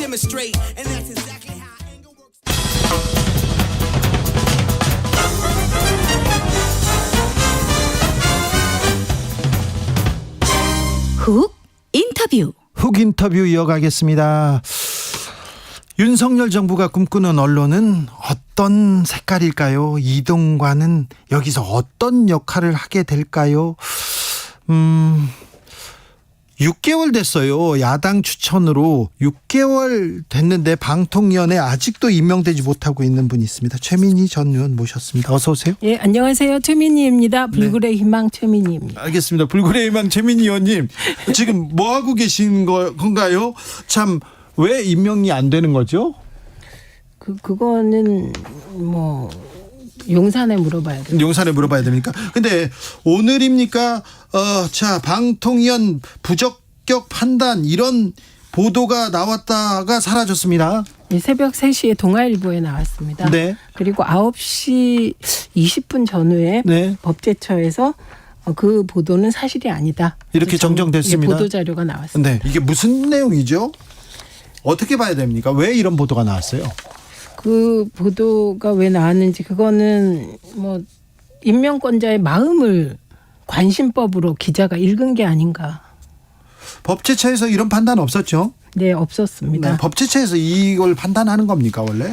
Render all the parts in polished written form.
demonstrate, and that's exactly how anger works. 훅 인터뷰. 훅 인터뷰 이어가겠습니다. 윤석열 정부가 꿈꾸는 언론은 어떤 색깔일까요? 이동관은 여기서 어떤 역할을 하게 될까요? 6개월 됐어요. 야당 추천으로 6개월 됐는데 방통위원회 아직도 임명되지 못하고 있는 분이 있습니다. 최민희 전 의원 모셨습니다. 어서 오세요. 예, 안녕하세요. 최민희입니다. 불굴의 희망 최민희입니다. 알겠습니다. 불굴의 희망 최민희 의원님, 지금 뭐 하고 계신 건가요? 참, 왜 임명이 안 되는 거죠? 그거는 뭐 용산에 물어봐야 돼요. 용산에 물어봐야 됩니까? 근데 오늘입니까? 자, 방통위원 부적격 판단 이런 보도가 나왔다가 사라졌습니다. 예, 새벽 3시에 동아일보에 나왔습니다. 네. 그리고 9시 20분 전후에 네. 법제처에서 그 보도는 사실이 아니다. 이렇게 정정됐습니다. 보도 자료가 나왔습니다. 네. 이게 무슨 내용이죠? 어떻게 봐야 됩니까? 왜 이런 보도가 나왔어요? 그 보도가 왜 나왔는지 그거는 뭐 임명권자의 마음을 관심법으로 기자가 읽은 게 아닌가. 법제처에서 이런 판단 없었죠? 네, 없었습니다. 네, 법제처에서 이걸 판단하는 겁니까 원래?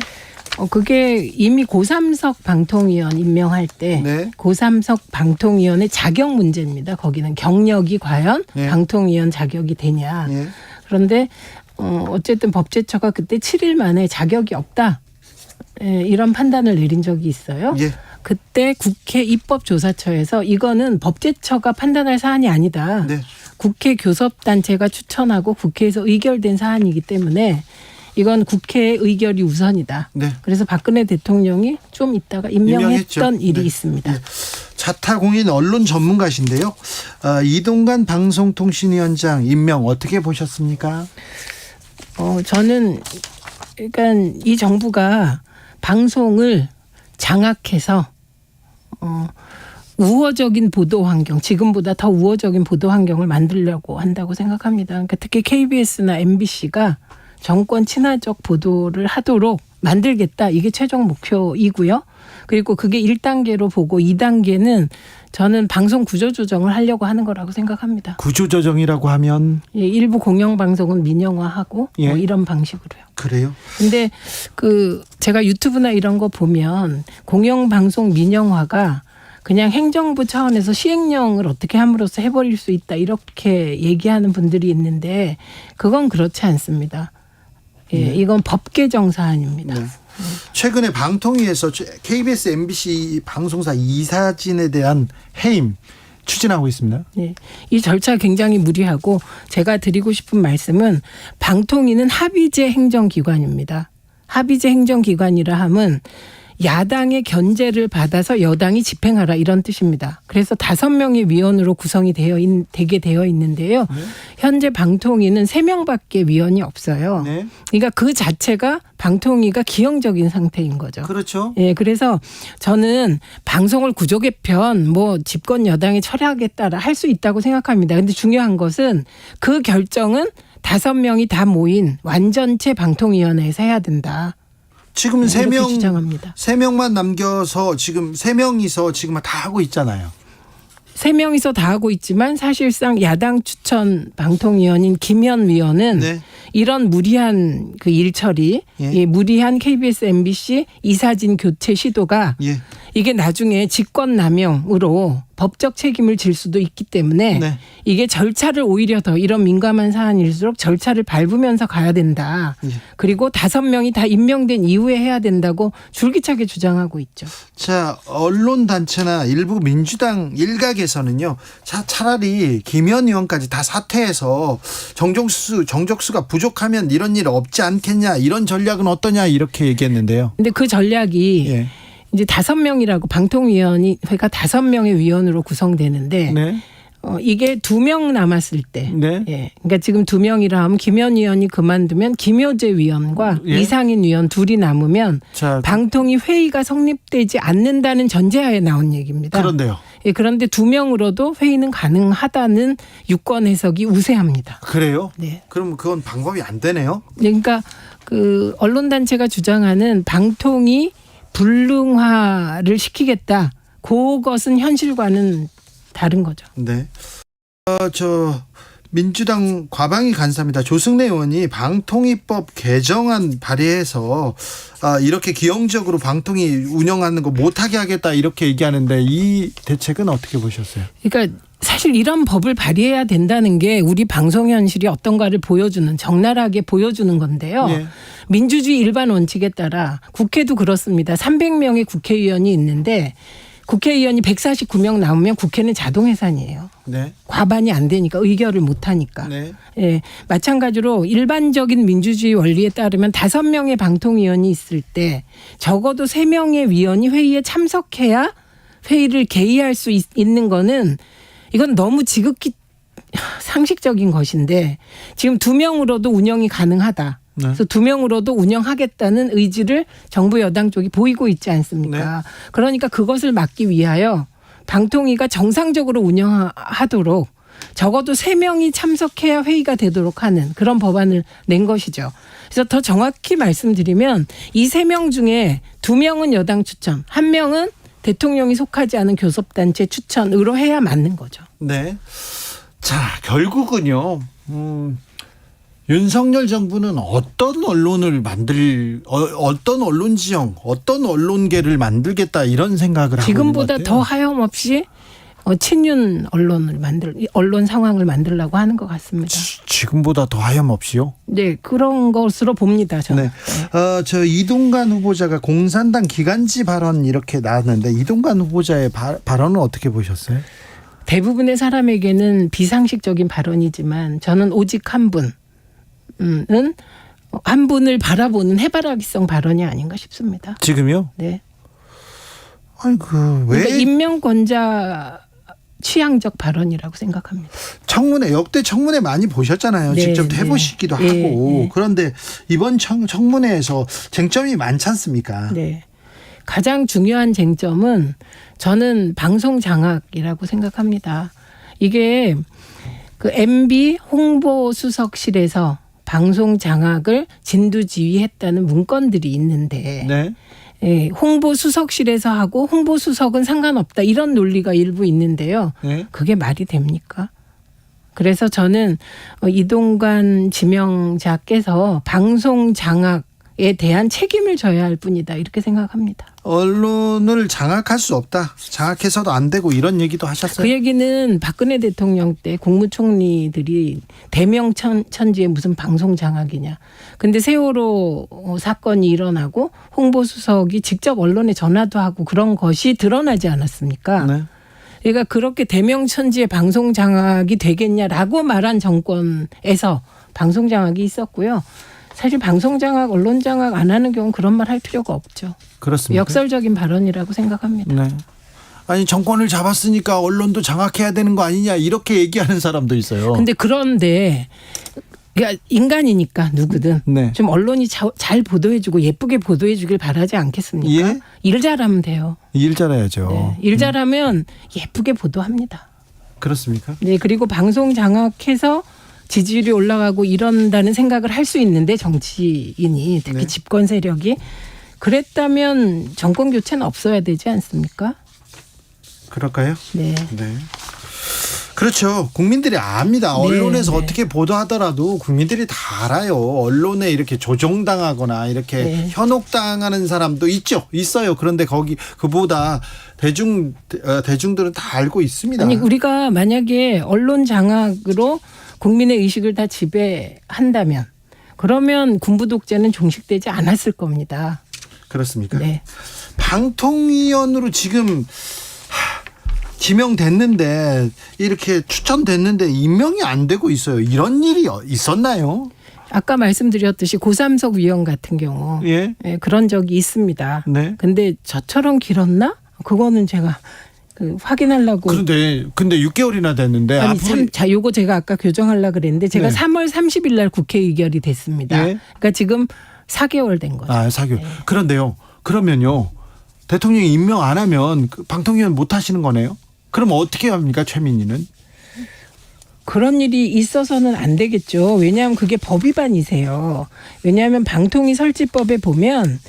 그게 이미 고삼석 방통위원 임명할 때 네. 고삼석 방통위원의 자격 문제입니다. 거기는 경력이 과연 네. 방통위원 자격이 되냐. 네. 그런데 어쨌든 법제처가 그때 7일 만에 자격이 없다. 이런 판단을 내린 적이 있어요. 예. 그때 국회 입법조사처에서 이거는 법제처가 판단할 사안이 아니다. 네. 국회 교섭단체가 추천하고 국회에서 의결된 사안이기 때문에 이건 국회의 의결이 우선이다. 네. 그래서 박근혜 대통령이 좀 있다가 임명했던 임명했죠. 일이 네. 있습니다. 네. 자타공인 언론 전문가신데요. 이동관 방송통신위원장 임명 어떻게 보셨습니까? 저는 그러니까 이 정부가 방송을 장악해서 우호적인 보도 환경, 지금보다 더 우호적인 보도 환경을 만들려고 한다고 생각합니다. 그러니까 특히 KBS나 MBC가 정권 친화적 보도를 하도록 만들겠다. 이게 최종 목표이고요. 그리고 그게 1단계로 보고 2단계는 저는 방송 구조조정을 하려고 하는 거라고 생각합니다. 구조조정이라고 하면? 예, 일부 공영방송은 민영화하고 예. 뭐 이런 방식으로요. 그래요? 근데 제가 유튜브나 이런 거 보면 공영방송 민영화가 그냥 행정부 차원에서 시행령을 어떻게 함으로써 해버릴 수 있다 이렇게 얘기하는 분들이 있는데 그건 그렇지 않습니다. 예, 이건 법 개정 사안입니다. 네. 최근에 방통위에서 KBS, MBC 방송사 이사진에 대한 해임 추진하고 있습니다. 네. 이 절차 굉장히 무리하고 제가 드리고 싶은 말씀은 방통위는 합의제 행정기관입니다. 합의제 행정기관이라 함은 야당의 견제를 받아서 여당이 집행하라 이런 뜻입니다. 그래서 5명의 위원으로 구성이 되게 되어 있는데요. 네. 현재 방통위는 3명밖에 위원이 없어요. 네. 그러니까 그 자체가 방통위가 기형적인 상태인 거죠. 그렇죠. 예, 그래서 저는 방송을 구조 개편 뭐 집권 여당이 처리하겠다라 할 수 있다고 생각합니다. 근데 중요한 것은 그 결정은 5명이 다 모인 완전체 방통위원회에서 해야 된다. 지금 이렇게 3명, 주장합니다. 3명만 남겨서 지금 3명이서 지금 다 하고 있잖아요. 3명이서 다 하고 있지만 사실상 야당 추천 방통위원인 김현 위원은 네. 이런 무리한 그 일처리, 예. 예, 무리한 KBS, MBC 이사진 교체 시도가 예. 이게 나중에 직권남용으로 법적 책임을 질 수도 있기 때문에 네. 이게 절차를 오히려 더 이런 민감한 사안일수록 절차를 밟으면서 가야 된다. 예. 그리고 5명이 다 임명된 이후에 해야 된다고 줄기차게 주장하고 있죠. 자, 언론단체나 일부 민주당 일각에서는요, 차라리 김현 의원까지 다 사퇴해서 정적수가 부족하면 이런 일 없지 않겠냐, 이런 전략은 어떠냐, 이렇게 얘기했는데요. 근데 그 전략이 예. 이제 5명이라고 방통위원회가 5명의 위원으로 구성되는데 네. 이게 2명 남았을 때, 네. 예, 그러니까 지금 2명이라 하면 김현 의원이 그만두면 김효재 위원과 예. 이상인 위원 둘이 남으면 자, 방통위 회의가 성립되지 않는다는 전제하에 나온 얘기입니다. 그런데요. 예, 그런데 2명으로도 회의는 가능하다는 유권 해석이 우세합니다. 그래요? 네. 그럼 그건 방법이 안 되네요. 그러니까 그 언론단체가 주장하는 방통위 불능화를 시키겠다. 그것은 현실과는 다른 거죠. 네. 민주당 과방위 간사입니다. 조승래 의원이 방통위법 개정안 발의해서 이렇게 기형적으로 방통위 운영하는 거 못하게 하겠다 이렇게 얘기하는데 이 대책은 어떻게 보셨어요? 그러니까 사실 이런 법을 발의해야 된다는 게 우리 방송 현실이 어떤가를 보여주는 적나라하게 보여주는 건데요. 예. 민주주의 일반 원칙에 따라 국회도 그렇습니다. 300명의 국회의원이 있는데 국회의원이 149명 나오면 국회는 자동 해산이에요. 네. 과반이 안 되니까 의결을 못 하니까. 네. 예, 마찬가지로 일반적인 민주주의 원리에 따르면 5명의 방통위원이 있을 때 적어도 3명의 위원이 회의에 참석해야 회의를 개의할 수 있는 거는 이건 너무 지극히 상식적인 것인데 지금 2명으로도 운영이 가능하다. 네. 그래서 2명으로도 운영하겠다는 의지를 정부 여당 쪽이 보이고 있지 않습니까? 네. 그러니까 그것을 막기 위하여 방통위가 정상적으로 운영하도록 적어도 3명이 참석해야 회의가 되도록 하는 그런 법안을 낸 것이죠. 그래서 더 정확히 말씀드리면 이 3명 중에 2명은 여당 추천, 1명은 대통령이 속하지 않은 교섭단체 추천으로 해야 맞는 거죠. 네. 자, 결국은요. 윤석열 정부는 어떤 언론을 어떤 언론 지형, 어떤 언론계를 만들겠다 이런 생각을 하고 있는 것 지금보다 같아요. 더 하염없이 친윤 언론 상황을 만들려고 하는 것 같습니다. 지금보다 더 하염없이요? 네, 그런 것으로 봅니다. 저는. 네. 저 이동관 후보자가 공산당 기간지 발언 이렇게 나왔는데 이동관 후보자의 발언은 어떻게 보셨어요? 대부분의 사람에게는 비상식적인 발언이지만 저는 오직 한 분을 바라보는 해바라기성 발언이 아닌가 싶습니다. 지금요? 네. 아이고 왜 그러니까 인명권자 취향적 발언이라고 생각합니다. 역대 청문회 많이 보셨잖아요. 네, 직접 네. 해보시기도 네, 하고 네. 그런데 이번 청문회에서 쟁점이 많지 않습니까? 네. 가장 중요한 쟁점은 저는 방송 장악이라고 생각합니다. 이게 그 MB 홍보수석실에서 방송 장악을 진두지휘했다는 문건들이 있는데 네. 예, 홍보수석실에서 하고 홍보수석은 상관없다 이런 논리가 일부 있는데요. 네. 그게 말이 됩니까? 그래서 저는 이동관 지명자께서 방송 장악에 대한 책임을 져야 할 뿐이다 이렇게 생각합니다. 언론을 장악할 수 없다. 장악해서도 안 되고 이런 얘기도 하셨어요. 그 얘기는 박근혜 대통령 때 국무총리들이 대명천지에 무슨 방송 장악이냐. 근데 세월호 사건이 일어나고 홍보수석이 직접 언론에 전화도 하고 그런 것이 드러나지 않았습니까? 네. 그러니까 그렇게 대명천지의 방송 장악이 되겠냐라고 말한 정권에서 방송 장악이 있었고요. 사실 방송 장악, 언론 장악 안 하는 경우는 그런 말 할 필요가 없죠. 그렇습니다. 역설적인 발언이라고 생각합니다. 네. 아니 정권을 잡았으니까 언론도 장악해야 되는 거 아니냐 이렇게 얘기하는 사람도 있어요. 그런데 그러니까 인간이니까 누구든 네. 좀 언론이 잘 보도해주고 예쁘게 보도해주길 바라지 않겠습니까? 예? 일 잘하면 돼요. 일 잘해야죠. 네. 일 잘하면 예쁘게 보도합니다. 그렇습니까? 네, 그리고 방송 장악해서 지지율이 올라가고 이런다는 생각을 할 수 있는데 정치인이 특히 네. 집권 세력이 그랬다면 정권 교체는 없어야 되지 않습니까? 그럴까요? 네. 네. 그렇죠. 국민들이 압니다. 언론에서 네. 어떻게 보도하더라도 국민들이 다 알아요. 언론에 이렇게 조종당하거나 이렇게 네. 현혹당하는 사람도 있어요. 그런데 그보다 대중들은 다 알고 있습니다. 아니 우리가 만약에 언론 장악으로 국민의 의식을 다 지배한다면 그러면 군부 독재는 종식되지 않았을 겁니다. 그렇습니까? 네. 방통위원으로 지금 지명됐는데 이렇게 추천됐는데 임명이 안 되고 있어요. 이런 일이 있었나요? 아까 말씀드렸듯이 고삼석 위원 같은 경우 예. 네, 그런 적이 있습니다. 네. 근데 저처럼 길었나? 그거는 제가 확인하려고. 근데 6개월이나 됐는데 아니 앞으로 자 요거 제가 아까 교정하려고 그랬는데 제가 네. 3월 30일 날 국회 의결이 됐습니다. 예. 그러니까 지금 4개월 된 거죠. 4개월. 그런데요. 그러면요. 대통령이 임명 안 하면 방통위원 못 하시는 거네요. 그럼 어떻게 합니까, 최민희는? 그런 일이 있어서는 안 되겠죠. 왜냐하면 그게 법 위반이세요. 왜냐하면 방통위 설치법에 보면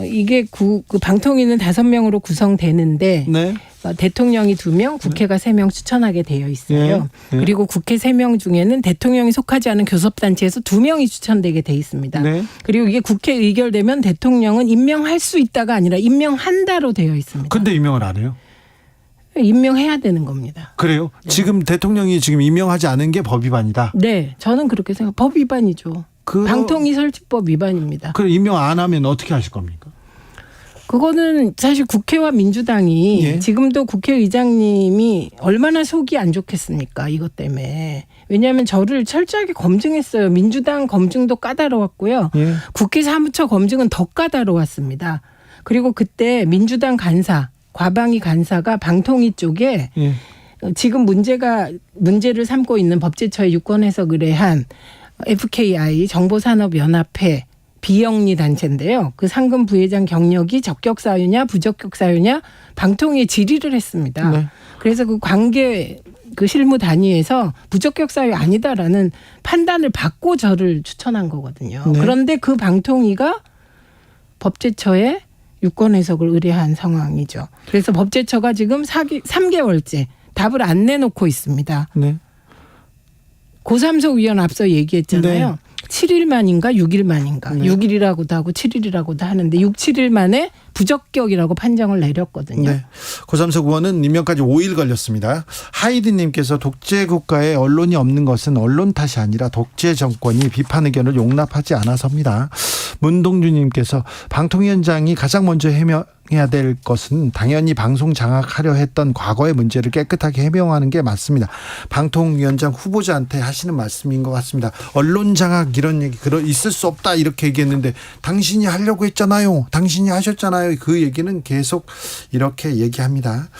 이게 그 방통위는 5명으로 구성되는데 네. 대통령이 2명, 국회가 3명 추천하게 되어 있어요. 네. 그리고 국회 3명 중에는 대통령이 속하지 않은 교섭단체에서 2명이 추천되게 돼 있습니다. 네. 그리고 이게 국회 의결되면 대통령은 임명할 수 있다가 아니라 임명한다로 되어 있습니다. 근데 임명을 안 해요. 임명해야 되는 겁니다. 그래요? 지금 대통령이 지금 임명하지 않은 게 법 위반이다. 네, 저는 그렇게 생각. 법 위반이죠. 방통위 설치법 위반입니다. 그럼 임명 안 하면 어떻게 하실 겁니까? 그거는 사실 국회와 민주당이 예. 지금도 국회의장님이 얼마나 속이 안 좋겠습니까? 이것 때문에. 왜냐하면 저를 철저하게 검증했어요. 민주당 검증도 까다로웠고요. 예. 국회 사무처 검증은 더 까다로웠습니다. 그리고 그때 민주당 간사, 과방위 간사가 방통위 쪽에 예. 지금 문제를 삼고 있는 법제처의 유권 해석 의뢰한 FKI 정보산업연합회 비영리 단체인데요. 그 상금 부회장 경력이 적격 사유냐 부적격 사유냐 방통위에 질의를 했습니다. 네. 그래서 그 관계 그 실무 단위에서 부적격 사유 아니다라는 판단을 받고 저를 추천한 거거든요. 네. 그런데 그 방통위가 법제처에 유권 해석을 의뢰한 상황이죠. 그래서 법제처가 지금 3개월째 답을 안 내놓고 있습니다. 네. 고삼석 위원 앞서 얘기했잖아요. 네. 7일 만인가 6일 만인가. 네. 6일이라고도 하고 7일이라고도 하는데 6, 7일 만에 부적격이라고 판정을 내렸거든요. 네. 고삼석 의원은 임명까지 5일 걸렸습니다. 하이디님께서 독재 국가에 언론이 없는 것은 언론 탓이 아니라 독재 정권이 비판 의견을 용납하지 않아서입니다. 문동주님께서 방통위원장이 가장 먼저 해명해야 될 것은 당연히 방송 장악하려 했던 과거의 문제를 깨끗하게 해명하는 게 맞습니다. 방통위원장 후보자한테 하시는 말씀인 것 같습니다. 언론 장악 이런 얘기 있을 수 없다 이렇게 얘기했는데 당신이 하려고 했잖아요. 당신이 하셨잖아요. 그 얘기는 계속 이렇게 얘기합니다.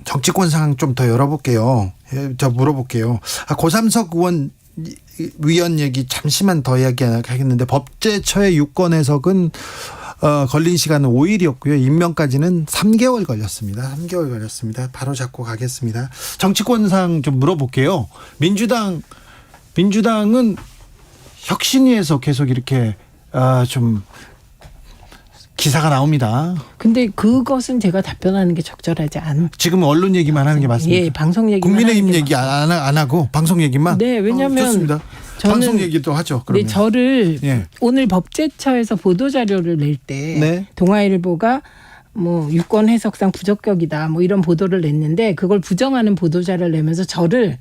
정치권 상황 좀 더 열어볼게요. 저 물어볼게요. 고삼석 위원 얘기 잠시만 더 이야기하겠는데 법제처의 유권 해석은 걸린 시간은 5일이었고요. 임명까지는 3개월 걸렸습니다. 3개월 걸렸습니다. 바로 잡고 가겠습니다. 정치권상 좀 물어볼게요. 민주당은 혁신위에서 계속 이렇게 좀 기사가 나옵니다. 근데 그것은 제가 답변하는 게 적절하지 않. 지금 언론 얘기만 하는 게 맞습니다. 예, 방송 얘기만 국민의힘 하는 게 얘기 안 하고 방송 얘기만. 네, 왜냐하면 좋습니다. 저는 방송 얘기도 하죠. 그러면. 네, 저를 예. 오늘 법제처에서 보도 자료를 낼 때 네. 동아일보가 뭐 유권 해석상 부적격이다 뭐 이런 보도를 냈는데 그걸 부정하는 보도 자료를 내면서 저를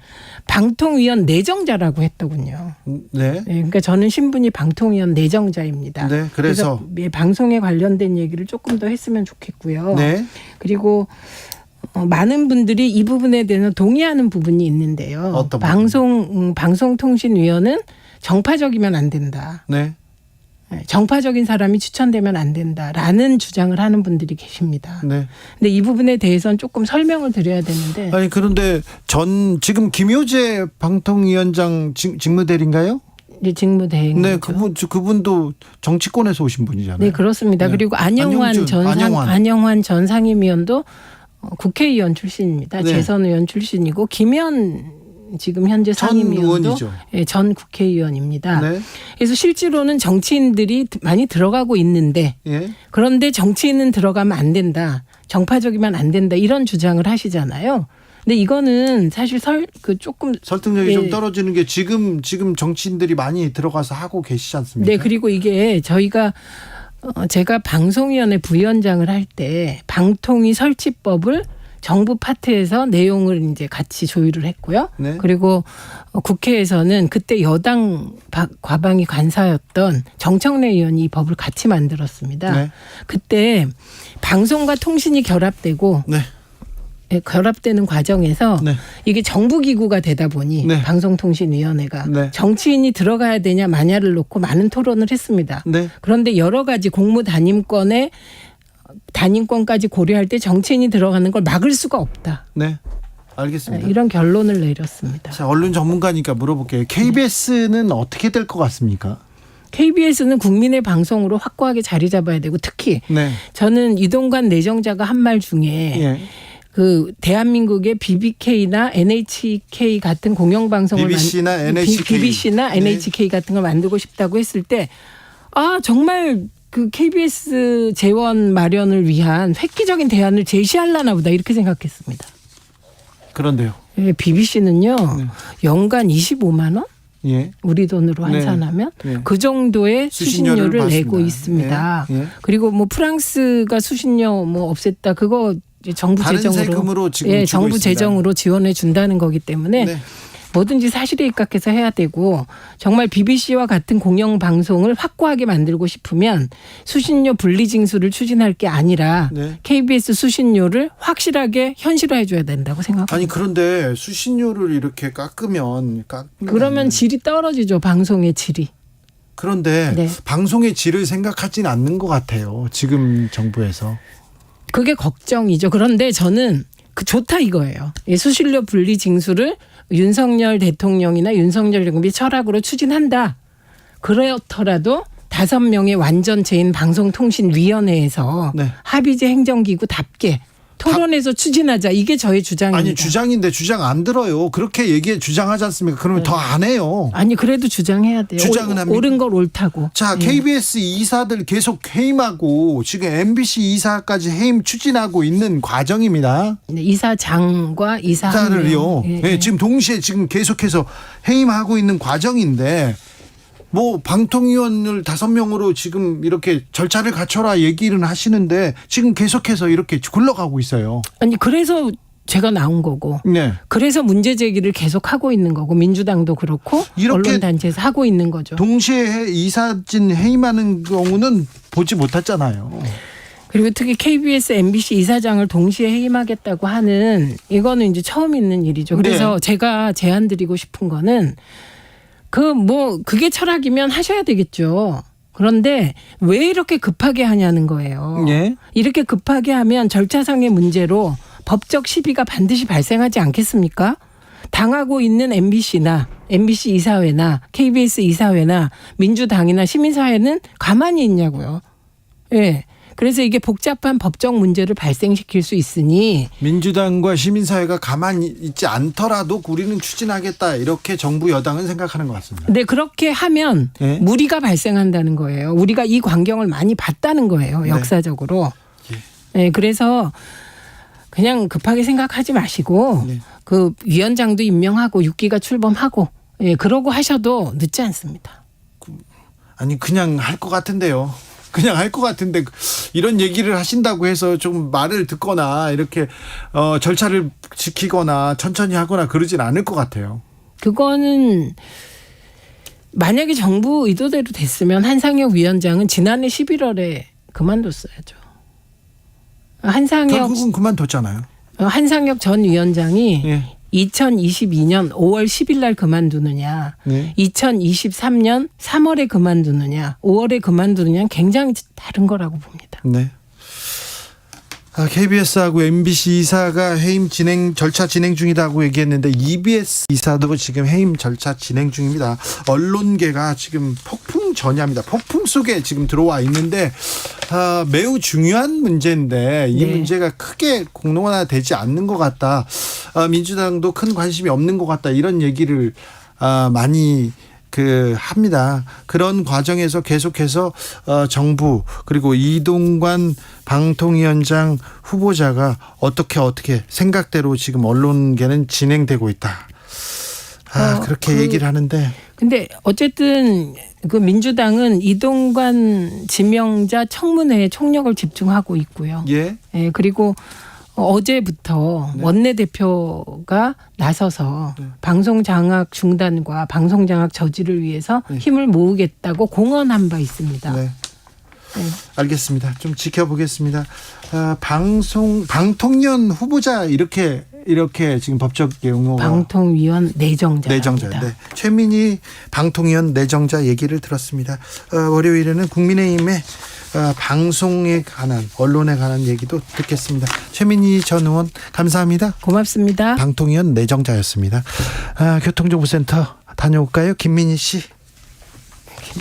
방통위원 내정자라고 했더군요. 네. 네, 그러니까 저는 신분이 방통위원 내정자입니다. 네, 그래서 예, 방송에 관련된 얘기를 조금 더 했으면 좋겠고요. 네. 그리고 많은 분들이 이 부분에 대해서 동의하는 부분이 있는데요. 어떤 방송통신위원은 정파적이면 안 된다. 네. 정파적인 사람이 추천되면 안 된다라는 주장을 하는 분들이 계십니다. 네. 근데 이 부분에 대해서는 조금 설명을 드려야 되는데. 아니 그런데 지금 김효재 방통위원장 직무대리인가요? 이제 직무대행. 네, 그분도 정치권에서 오신 분이잖아요. 네, 그렇습니다. 네. 그리고 안영환 전 상임위원도 국회의원 출신입니다. 네. 재선 의원 출신이고 김현 지금 현재 전 상임위원도 의원이죠. 예, 전 국회의원입니다. 네. 그래서 실제로는 정치인들이 많이 들어가고 있는데 예. 그런데 정치인은 들어가면 안 된다. 정파적이면 안 된다. 이런 주장을 하시잖아요. 근데 이거는 사실 조금 설득력이 예. 좀 떨어지는 게 지금 정치인들이 많이 들어가서 하고 계시지 않습니까? 네, 그리고 이게 제가 방송위원회 부위원장을 할 때 방통위 설치법을 정부 파트에서 내용을 이제 같이 조율을 했고요. 네. 그리고 국회에서는 그때 여당 과방위 관사였던 정청래 의원이 이 법을 같이 만들었습니다. 네. 그때 방송과 통신이 결합되고 네. 결합되는 과정에서 네. 이게 정부기구가 되다 보니 네. 방송통신위원회가 네. 정치인이 들어가야 되냐 마냐를 놓고 많은 토론을 했습니다. 네. 그런데 여러 가지 공무 단임권까지 고려할 때 정치인이 들어가는 걸 막을 수가 없다. 네. 알겠습니다. 이런 결론을 내렸습니다. 자, 언론 전문가니까 물어볼게요. KBS는 어떻게 될 것 같습니까? KBS는 국민의 방송으로 확고하게 자리 잡아야 되고 특히 네. 저는 이동관 내정자가 한 말 중에 예. 그 대한민국의 BBK나 NHK 같은 공영방송을 BBC나 NHK. BBC나 NHK 같은 걸 만들고 싶다고 했을 때 정말 그 KBS 재원 마련을 위한 획기적인 대안을 제시하려나 보다 이렇게 생각했습니다. 그런데요. BBC는요. 연간 25만 원? 예. 우리 돈으로 환산하면 네. 그 정도의 수신료를 내고 받습니다. 있습니다. 예. 예. 그리고 뭐 프랑스가 수신료 뭐 없앴다 그거 이제 정부 다른 재정으로 세금으로 지금 주고 정부 있습니다. 재정으로 지원해 준다는 거기 때문에 네. 뭐든지 사실에 입각해서 해야 되고 정말 BBC와 같은 공영 방송을 확고하게 만들고 싶으면 수신료 분리징수를 추진할 게 아니라 네. KBS 수신료를 확실하게 현실화해 줘야 된다고 생각합니다. 아니 그런데 수신료를 이렇게 깎으면 그러면 질이 떨어지죠. 방송의 질이. 그런데 네. 방송의 질을 생각하진 않는 것 같아요. 지금 정부에서. 그게 걱정이죠. 그런데 저는 좋다 이거예요. 이 수신료 분리 징수를 윤석열 대통령이나 윤석열 정부의 철학으로 추진한다. 그렇더라도 5명의 완전체인 방송통신위원회에서 네. 합의제 행정기구답게 토론해서 추진하자. 이게 저의 주장입니다. 아니 주장인데 주장 안 들어요. 그렇게 주장하지 않습니까? 그러면 더 안 해요. 아니 그래도 주장해야 돼요. 주장은 합니까? 옳은 걸 옳다고. 자, 예. KBS 이사들 계속 해임하고 지금 MBC 이사까지 해임 추진하고 있는 과정입니다. 네, 이사장과 이사 한 명. 이사를요. 예, 네, 지금 동시에 지금 계속해서 해임하고 있는 과정인데 뭐 방통위원을 5명으로 지금 이렇게 절차를 갖춰라 얘기를 하시는데 지금 계속해서 이렇게 굴러가고 있어요. 아니 그래서 제가 나온 거고. 네. 그래서 문제 제기를 계속 하고 있는 거고 민주당도 그렇고 이렇게 언론단체에서 하고 있는 거죠. 동시에 이사진 해임하는 경우는 보지 못했잖아요. 그리고 특히 KBS, MBC 이사장을 동시에 해임하겠다고 하는 이거는 이제 처음 있는 일이죠. 그래서 네. 제가 제안 드리고 싶은 거는 그게 철학이면 하셔야 되겠죠. 그런데 왜 이렇게 급하게 하냐는 거예요. 예. 이렇게 급하게 하면 절차상의 문제로 법적 시비가 반드시 발생하지 않겠습니까? 당하고 있는 MBC나 MBC 이사회나 KBS 이사회나 민주당이나 시민사회는 가만히 있냐고요. 예. 그래서 이게 복잡한 법적 문제를 발생시킬 수 있으니 민주당과 시민사회가 가만히 있지 않더라도 우리는 추진하겠다 이렇게 정부 여당은 생각하는 것 같습니다. 네, 그렇게 하면 네. 무리가 발생한다는 거예요. 우리가 이 광경을 많이 봤다는 거예요. 역사적으로. 네, 그래서 그냥 급하게 생각하지 마시고 네. 그 위원장도 임명하고 6기가 출범하고 그러고 하셔도 늦지 않습니다. 아니 그냥 할 것 같은데요. 그냥 할 것 같은데 이런 얘기를 하신다고 해서 좀 말을 듣거나 이렇게 절차를 지키거나 천천히 하거나 그러진 않을 것 같아요. 그거는 만약에 정부 의도대로 됐으면 한상혁 위원장은 지난해 11월에 그만뒀어야죠. 결국은 그만뒀잖아요. 한상혁 전 위원장이 예. 2022년 5월 10일 날 그만두느냐, 네. 2023년 3월에 그만두느냐, 5월에 그만두느냐는 굉장히 다른 거라고 봅니다. 네. KBS하고 MBC 이사가 해임 절차 진행 중이다고 얘기했는데 EBS 이사도 지금 해임 절차 진행 중입니다. 언론계가 지금 폭풍 전야입니다. 폭풍 속에 지금 들어와 있는데 매우 중요한 문제인데 이 네. 문제가 크게 공론화되지 않는 것 같다. 민주당도 큰 관심이 없는 것 같다. 이런 얘기를 많이 합니다. 그런 과정에서 계속해서 정부 그리고 이동관 방통위원장 후보자가 어떻게 생각대로 지금 언론계는 진행되고 있다. 그렇게 얘기를 하는데. 근데 어쨌든 그 민주당은 이동관 지명자 청문회에 총력을 집중하고 있고요. 예. 예, 그리고 어제부터 네. 원내대표가 나서서 방송 장악 중단과 방송 장악 저지를 위해서 네. 힘을 모으겠다고 공언한 바 있습니다. 네. 네. 알겠습니다. 좀 지켜보겠습니다. 방통위원 후보자 이렇게 지금 법적 용어가 방통위원 내정자입니다. 네. 최민희 방통위원 내정자 얘기를 들었습니다. 월요일에는 국민의힘의 방송에 관한 언론에 관한 얘기도 듣겠습니다. 최민희 전 의원 감사합니다. 고맙습니다. 방통위원 내정자였습니다. 교통정보센터 다녀올까요? 김민희 씨.